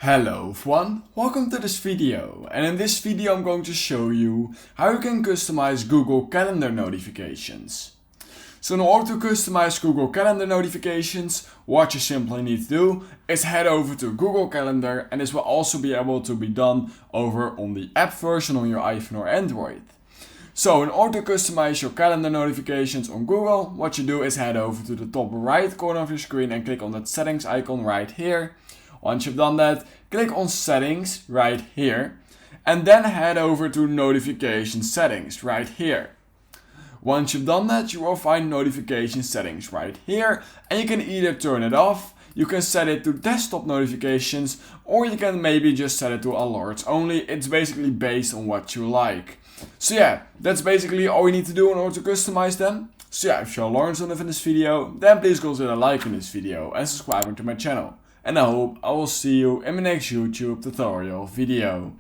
Hello everyone, welcome to this video, and in this video I'm going to show you how you can customize Google Calendar notifications. So in order to customize Google Calendar notifications, what you simply need to do is head over to Google Calendar, and this will also be able to be done over on the app version on your iPhone or Android. So in order to customize your calendar notifications on Google, what you do is head over to the top right corner of your screen and click on that settings icon right here. Once you've done that, click on settings right here and then head over to notification settings right here. Once you've done that, you will find notification settings right here, and you can either turn it off, you can set it to desktop notifications, or you can maybe just set it to alerts only. It's basically based on what you like. So yeah, that's basically all you need to do in order to customize them. So yeah, if you learned something in this video, then please consider liking this video and subscribing to my channel. And I hope I will see you in my next YouTube tutorial video.